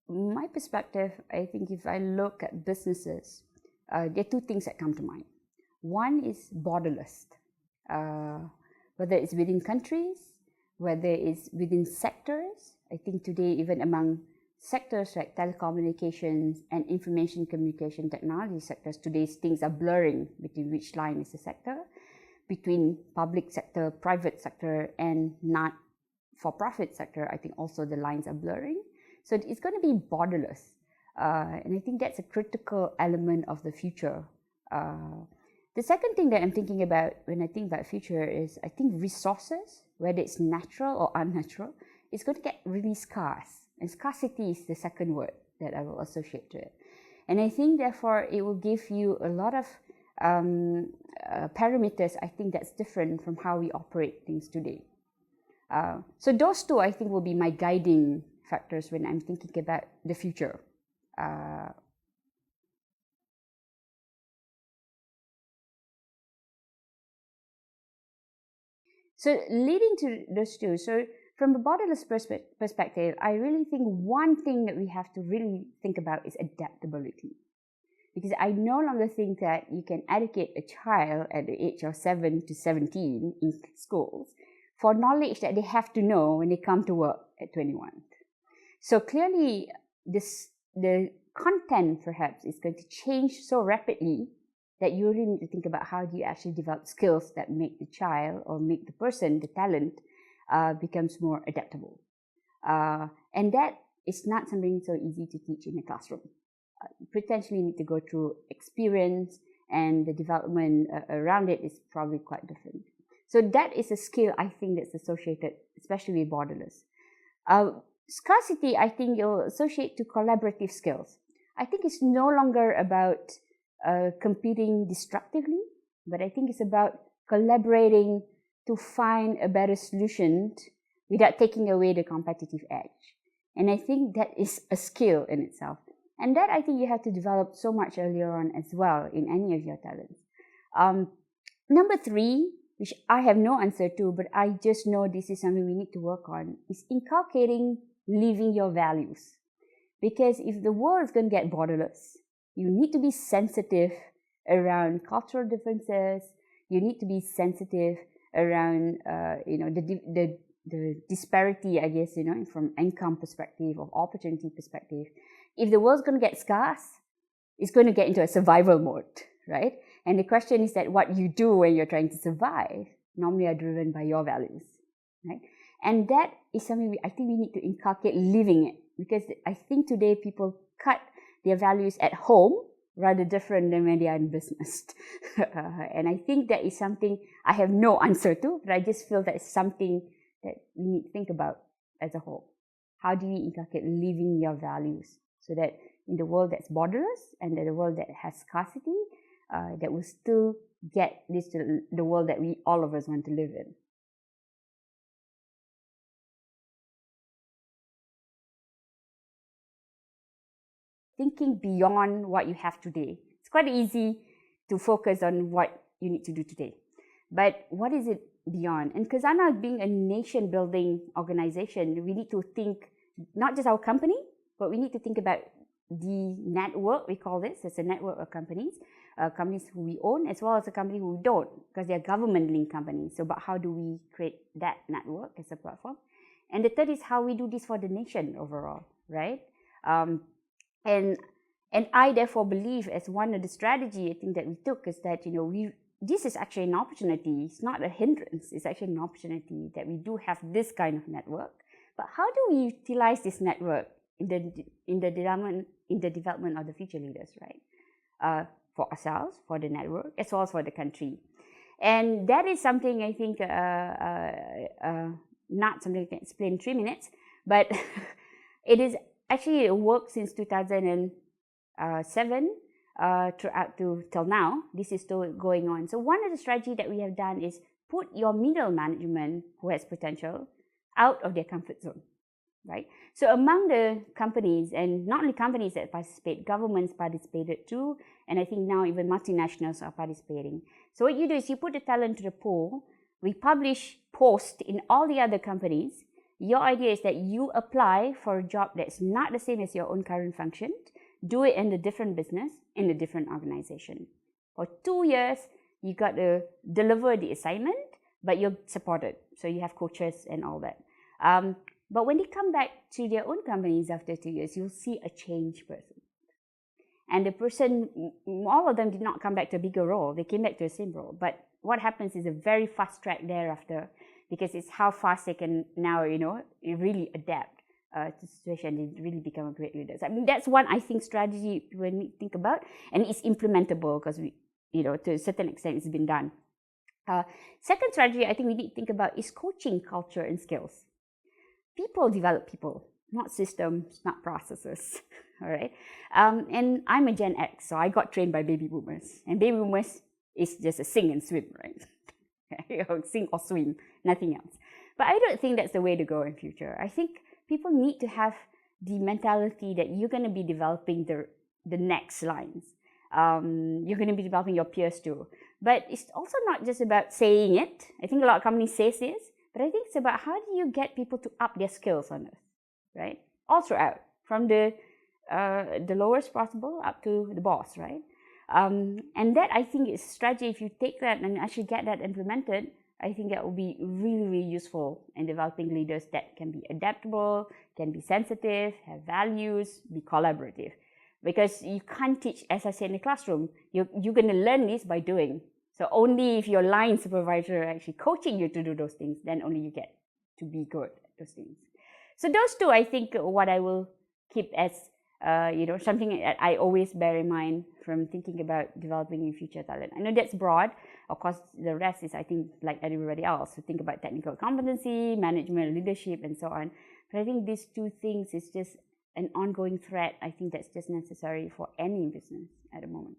my perspective, I think if I look at businesses, there are two things that come to mind. One is borderless, whether it's within countries, whether it's within sectors. I think today, even among sectors like telecommunications and information communication technology sectors, today's things are blurring between which line is the sector, between public sector, private sector, and not for-profit sector. I think also the lines are blurring. So it's going to be borderless. And I think that's a critical element of the future. The second thing that I'm thinking about when I think about future is I think resources, whether it's natural or unnatural, is going to get really scarce. And scarcity is the second word that I will associate to it. And I think therefore it will give you a lot of parameters, I think that's different from how we operate things today. So those two I think will be my guiding factors when I'm thinking about the future. So leading to those two, so from a borderless perspective, I really think one thing that we have to really think about is adaptability. Because I no longer think that you can educate a child at the age of 7 to 17 in schools for knowledge that they have to know when they come to work at 21. So clearly, the content perhaps is going to change so rapidly that you really need to think about how do you actually develop skills that make the child or make the person, the talent, becomes more adaptable. And that is not something so easy to teach in a classroom. Potentially need to go through experience, and the development around it is probably quite different. So that is a skill I think that's associated, especially with borderless. Scarcity, I think you'll associate to collaborative skills. I think it's no longer about competing destructively, but I think it's about collaborating to find a better solution without taking away the competitive edge. And I think that is a skill in itself. And that I think you have to develop so much earlier on as well in any of your talents. Number 3, which I have no answer to, but I just know this is something we need to work on, is inculcating living your values. Because if the world is going to get borderless, you need to be sensitive around cultural differences. You need to be sensitive around, the disparity, I guess, from income perspective or opportunity perspective. If the world's going to get scarce, it's going to get into a survival mode, right? And the question is that what you do when you're trying to survive normally are driven by your values, right? And that is something I think we need to inculcate living it, because I think today people cut their values at home rather different than when they are in business. And I think that is something I have no answer to, but I just feel that it's something that we need to think about as a whole. How do we inculcate living your values so that in the world that's borderless and in the world that has scarcity, that will still get this to the world that we all of us want to live in. Thinking beyond what you have today. It's quite easy to focus on what you need to do today. But what is it beyond? And Khazanah being a nation-building organization, we need to think not just our company, but we need to think about the network, we call this, it's a network of companies, companies who we own, as well as a company who we don't, because they're government-linked companies. So, but how do we create that network as a platform? And the third is how we do this for the nation overall, right? And I therefore believe, as one of the strategy I think that we took, is that this is actually an opportunity. It's not a hindrance. It's actually an opportunity that we do have this kind of network. But how do we utilize this network in the development of the future leaders, right? For ourselves, for the network, as well as for the country. And that is something I think not something I can explain in 3 minutes, but it is actually a work since 2007 throughout till now. This is still going on. So one of the strategy that we have done is put your middle management who has potential out of their comfort zone, right? So among the companies, and not only companies that participate, governments participated too, and I think now even multinationals are participating. So what you do is you put the talent to the pool, we publish posts in all the other companies, Your idea is that you apply for a job that's not the same as your own current function, do it in a different business, in a different organization. For 2 years, you got to deliver the assignment, but you're supported. So you have coaches and all that. But when they come back to their own companies after 2 years, you'll see a changed person. And the person, all of them did not come back to a bigger role. They came back to the same role. But what happens is a very fast track thereafter, because it's how fast they can now, really adapt to the situation and really become a great leaders. I mean, that's one, I think, strategy when we think about, and it's implementable because we, to a certain extent, it's been done. Second strategy I think we need to think about is coaching culture and skills. People develop people, not systems, not processes. All right. And I'm a Gen X, so I got trained by baby boomers. And baby boomers is just a sing and swim, right? Sing or swim, nothing else. But I don't think that's the way to go in future. I think people need to have the mentality that you're going to be developing the next lines. You're going to be developing your peers too. But it's also not just about saying it. I think a lot of companies say this, but I think it's about how do you get people to up their skills on this, right? All throughout, from the lowest possible up to the boss, right? And that, I think, is a strategy. If you take that and actually get that implemented, I think that will be really, really useful in developing leaders that can be adaptable, can be sensitive, have values, be collaborative. Because you can't teach, as I said, in the classroom. You're going to learn this by doing. So only if your line supervisor are actually coaching you to do those things, then only you get to be good at those things. So those two, I think, what I will keep as something that I always bear in mind from thinking about developing future talent. I know that's broad. Of course, the rest is, I think, like everybody else, to think about technical competency, management, leadership, and so on. But I think these two things is just an ongoing thread. I think that's just necessary for any business at the moment.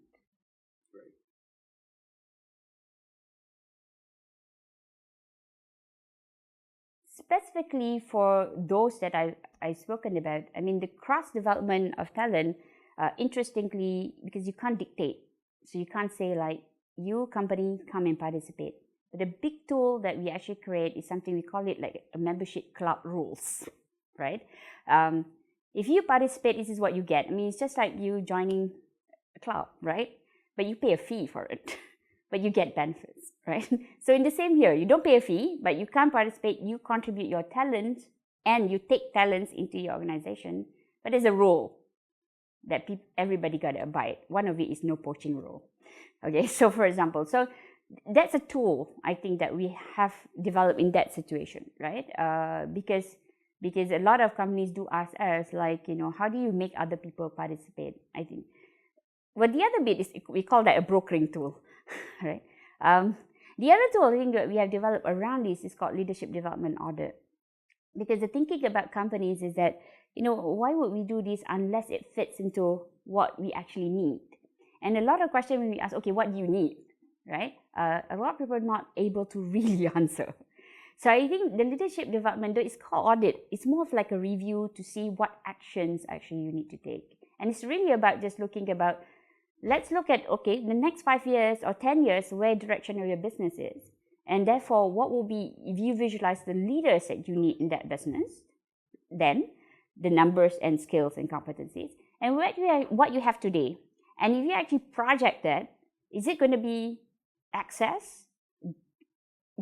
Great. Specifically for those that I've spoken about, I mean, the cross-development of talent, interestingly, because you can't dictate. So you can't say like, you company, come and participate. But the big tool that we actually create is something, we call it like a membership club rules, right? If you participate, this is what you get. I mean, it's just like you joining a club, right? But you pay a fee for it, but you get benefits, right? So in the same here, you don't pay a fee, but you can't participate. You contribute your talent and you take talents into your organization. But there's a rule that everybody got to abide. One of it is no poaching rule. Okay, so for example, so that's a tool I think that we have developed in that situation, right? Because a lot of companies do ask us, like, how do you make other people participate? I think. But the other bit is, we call that a brokering tool, right? The other tool I think that we have developed around this is called leadership development audit. Because the thinking about companies is that, why would we do this unless it fits into what we actually need? And a lot of questions when we ask, okay, what do you need, right? A lot of people are not able to really answer. So I think the leadership development, though it's called audit, it's more of like a review to see what actions actually you need to take. And it's really about just looking about, let's look at, okay, the next 5 years or 10 years, where direction of your business is. And therefore, what will be, if you visualize the leaders that you need in that business, then the numbers and skills and competencies, and what you have today. And if you actually project that, is it going to be access,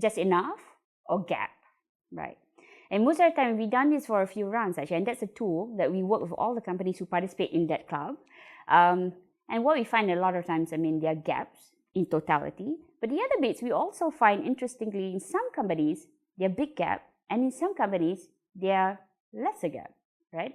just enough, or gap, right? And most of the time, we've done this for a few rounds, actually, and that's a tool that we work with all the companies who participate in that club. And what we find a lot of times, I mean, there are gaps in totality, but the other bits we also find, interestingly, in some companies, there are big gap, and in some companies, there are lesser gap, right?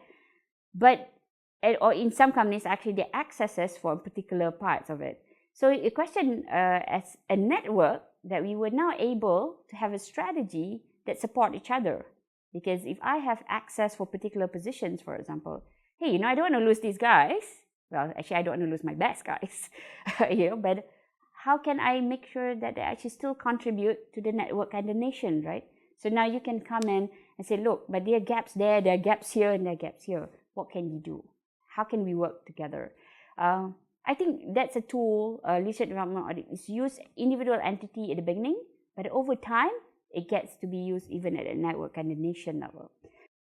Or in some companies, actually, there are accesses for particular parts of it. So a question as a network, that we were now able to have a strategy that support each other. Because if I have access for particular positions, for example, hey, I don't want to lose these guys. Well, actually, I don't want to lose my best guys, but how can I make sure that they actually still contribute to the network and the nation, right? So now you can come in and say, look, but there are gaps there are gaps here, and there are gaps here. What can you do? How can we work together? I think that's a tool, leadership development audit, is use individual entity at the beginning, but over time, it gets to be used even at a network and the nation level.